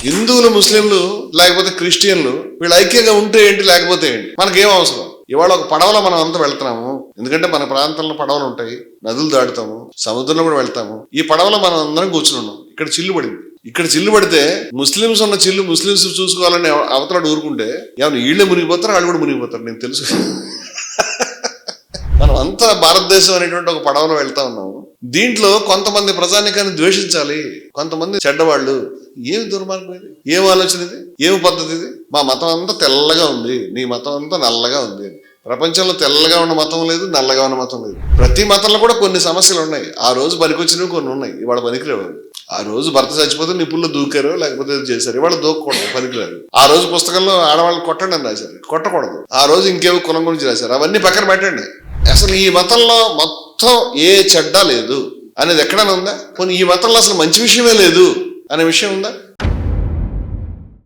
హిందువులు, ముస్లింలు, లేకపోతే క్రిస్టియన్లు వీళ్ళు ఐక్యంగా ఉంటే ఏంటి, లేకపోతే ఏంటి, మనకేం అవసరం? ఇవాళ ఒక పడవలో మనం అంతా వెళ్తున్నాము, ఎందుకంటే మన ప్రాంతంలో పడవలు ఉంటాయి, నదులు దాటుతాము, సముద్రంలో కూడా వెళ్తాము. ఈ పడవలో మనం అందరం కూర్చున్నాం. ఇక్కడ చిల్లు పడింది. ఇక్కడ చిల్లు పడితే ముస్లింస్ ఉన్న చిల్లు ముస్లింస్ చూసుకోవాలని అవతల ఊరుకుంటే ఏమన్నా వీళ్ళే మునిగిపోతారు, వాళ్ళు కూడా మునిగిపోతారు. నేను తెలుసు. మనం అంతా భారతదేశం అనేటువంటి ఒక పడవలో వెళ్తా ఉన్నాము. దీంట్లో కొంతమంది ప్రజానికాన్ని ద్వేషించాలి, కొంతమంది చెడ్డవాళ్ళు. ఏమి దుర్మార్గం ఇది? ఏం ఆలోచన ఇది? ఏమి పద్ధతి ఇది? మా మతం అంతా తెల్లగా ఉంది, నీ మతం అంతా నల్లగా ఉంది. ప్రపంచంలో తెల్లగా ఉన్న మతం లేదు, నల్లగా ఉన్న మతం లేదు. ప్రతి మతంలో కూడా కొన్ని సమస్యలు ఉన్నాయి. ఆ రోజు పనికొచ్చినవి కొన్ని ఉన్నాయి, ఇవాళ పనికిరావు. ఆ రోజు భర్త చచ్చిపోతే నిప్పుల్లో దూకారు, లేకపోతే చేశారు, ఇవాళ దూకకూడదు, పనికిరారు. ఆ రోజు పుస్తకంలో ఆడవాళ్ళని కొట్టండి అని రాశారు, కొట్టకూడదు. ఆ రోజు ఇంకేవో కులం గురించి రాశారు, అవన్నీ పక్కన పెట్టండి. అసలు ఈ మతంలో మొత్తం ఏ చెడ్డ లేదు అనేది ఎక్కడైనా ఉందా? కొన్ని ఈ మతంలో అసలు మంచి విషయమే లేదు అనే విషయం ఉందా?